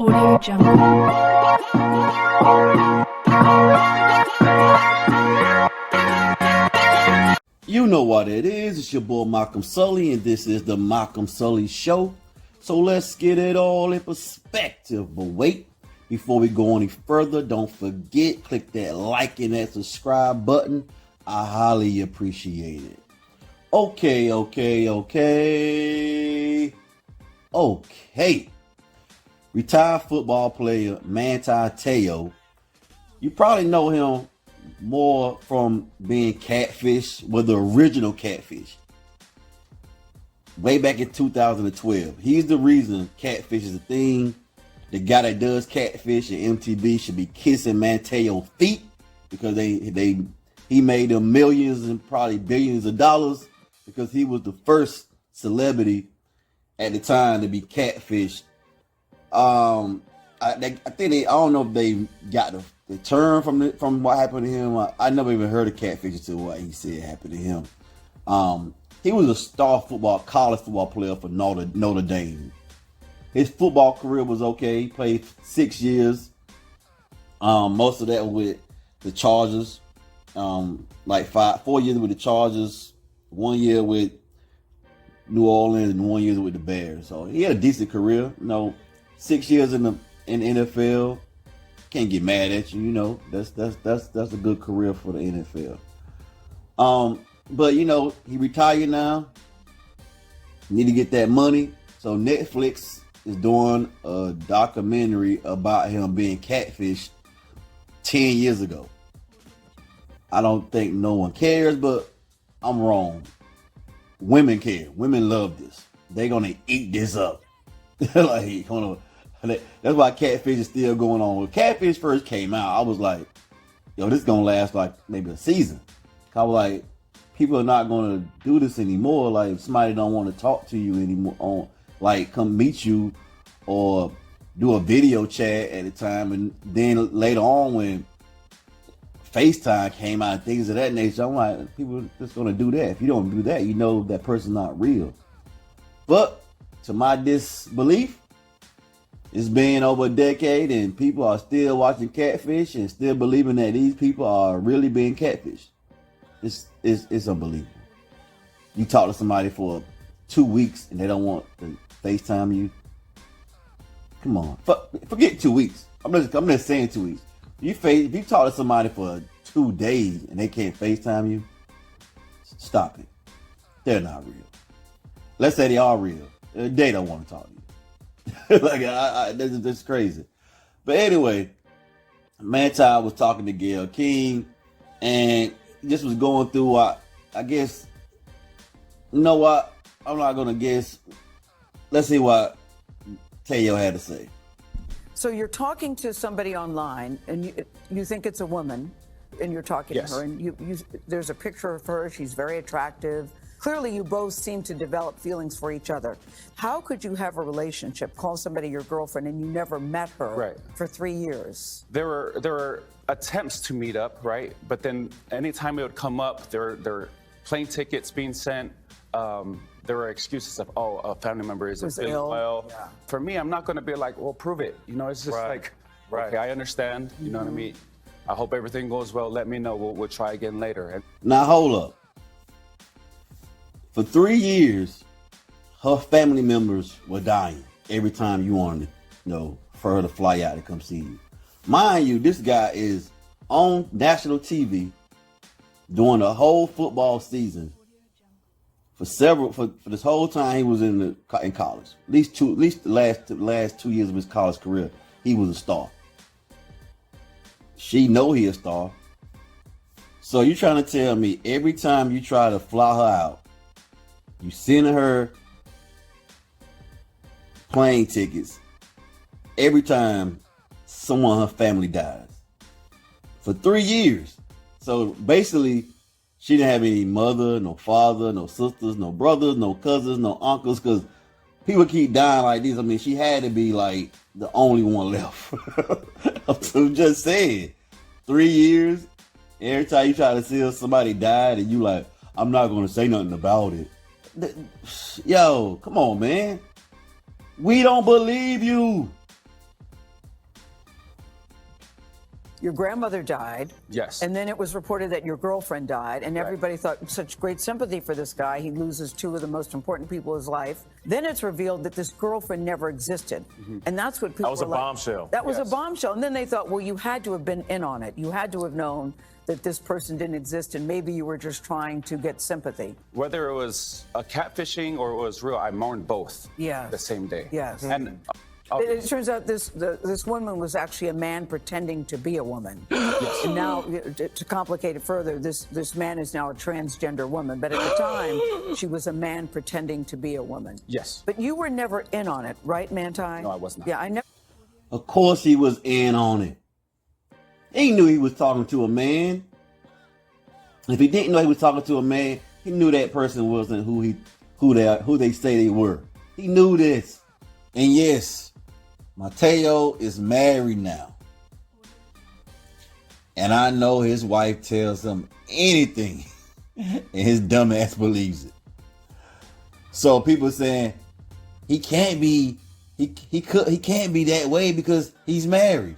Audio Jungle. You know what it is. It's your boy Malcolm Sully, and this is the Malcolm Sully Show. So let's get it all in perspective. But wait, before we go any further, don't forget, click that like and that subscribe button. I highly appreciate it. Okay. Retired football player Manti Te'o. You probably know him more from being Catfish, with the original Catfish. Way back in 2012. He's the reason Catfish is a thing. The guy that does Catfish and MTV should be kissing Manti Te'o's feet, because he made them millions and probably billions of dollars, because he was the first celebrity at the time to be catfished. I don't know if they got the term from what happened to him. I never even heard of catfish until what he said happened to him. He was a star college football player for Notre Dame. His football career was okay. He played 6 years. Most of that with the Chargers. 4 years with the Chargers, 1 year with New Orleans, and 1 year with the Bears. So he had a decent career. 6 years in the NFL. Can't get mad at you. That's a good career for the NFL. But he retired now. Need to get that money. So Netflix is doing a documentary about him being catfished 10 years ago. I don't think no one cares, but I'm wrong. Women care. Women love this. They're gonna eat this up. That's why Catfish is still going on. When Catfish first came out, I was like, yo, this is gonna last like maybe a season. I was like, people are not gonna do this anymore. Like, if somebody don't want to talk to you anymore, come meet you or do a video chat at a time, and then later on when FaceTime came out and things of that nature, I'm like, people are just gonna do that. If you don't do that, that person's not real. But to my disbelief, it's been over a decade and people are still watching Catfish and still believing that these people are really being catfished. It's unbelievable. You talk to somebody for 2 weeks and they don't want to FaceTime you. Come on, forget 2 weeks. I'm just saying 2 weeks. If you talk to somebody for 2 days and they can't FaceTime you, stop it. They're not real. Let's say they are real. They don't want to talk to you. That's crazy. But anyway, Manti was talking to Gayle King and just was going through, I guess, you know what? I'm not going to guess. Let's see what Te'o had to say. So you're talking to somebody online, and you think it's a woman, and you're talking to her, and there's a picture of her. She's very attractive. Clearly, you both seem to develop feelings for each other. How could you have a relationship, call somebody your girlfriend, and you never met her for 3 years? There were attempts to meet up, right? But then anytime it would come up, there were plane tickets being sent. There were excuses of, a family member isn't feeling well. Yeah. For me, I'm not going to be like, well, prove it. It's just okay, I understand. You know what I mean? I hope everything goes well. Let me know. We'll try again later. Now, hold up. For 3 years, her family members were dying every time you wanted, for her to fly out to come see you. Mind you, this guy is on national TV during the whole football season. For this whole time he was in college. At least the last 2 years of his college career, he was a star. She know he a star. So you trying to tell me every time you try to fly her out, you send her plane tickets every time someone in her family dies for 3 years. So basically, she didn't have any mother, no father, no sisters, no brothers, no cousins, no uncles, because people keep dying like this. I mean, she had to be like the only one left. I'm just saying, 3 years, every time you try to see somebody died and you like, I'm not going to say nothing about it. Yo, come on, man. We don't believe you. Your grandmother died. Yes. And then it was reported that your girlfriend died, and everybody thought such great sympathy for this guy. He loses two of the most important people in his life. Then it's revealed that this girlfriend never existed. And that's what people That was a were like, bombshell. That was a bombshell. And then they thought, well, you had to have been in on it. You had to have known that this person didn't exist, and maybe you were just trying to get sympathy. Whether it was a catfishing or it was real, I mourned both the same day. Yes. And it turns out this woman was actually a man pretending to be a woman. Yes. And now, to complicate it further, this man is now a transgender woman. But at the time, she was a man pretending to be a woman. Yes. But you were never in on it, right, Manti? No, I was not. Yeah, I never. Of course he was in on it. He knew he was talking to a man. If he didn't know he was talking to a man, he knew that person wasn't who they say they were. He knew this. And yes, Te'o is married now. And I know his wife tells him anything and his dumb ass believes it. So people saying he can't be that way because he's married.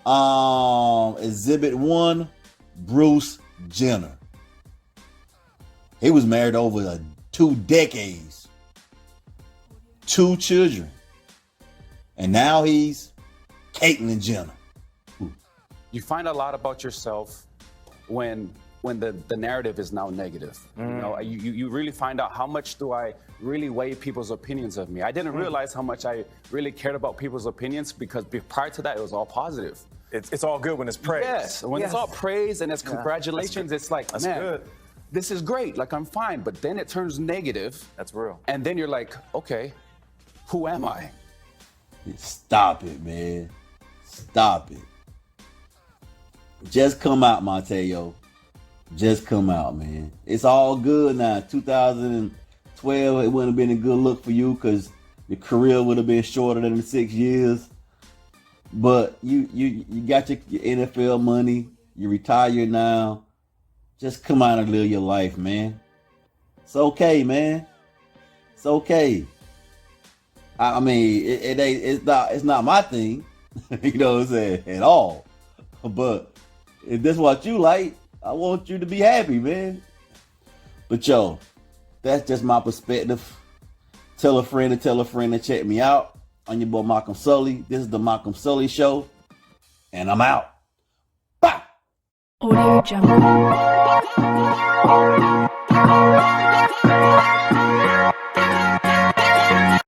Exhibit 1, Bruce Jenner. He was married over 2 decades. 2 children. And now he's Caitlyn Jenner. You find a lot about yourself when the narrative is now negative. You know, you really find out how much do I really weigh people's opinions of me. I didn't realize how much I really cared about people's opinions because prior to that, it was all positive. It's all good when it's praise. Yes, when it's all praise and it's congratulations, it's like, That's man, good. this is great, like I'm fine. But then it turns negative. That's real. And then you're like, okay, who am I? Stop it, man. Stop it. Just come out, Te'o. Just come out, man. It's all good now. 2012, it wouldn't have been a good look for you because your career would have been shorter than the 6 years. But you got your NFL money. You retired now. Just come out and live your life, man. It's okay, man. It's okay. I mean, it's not my thing, you know what I'm saying, at all. But if that's what you like, I want you to be happy, man. But yo, that's just my perspective. Tell a friend to check me out. I'm your boy Malcolm Sully. This is the Malcolm Sully Show, and I'm out. Bye. Audio Jungle.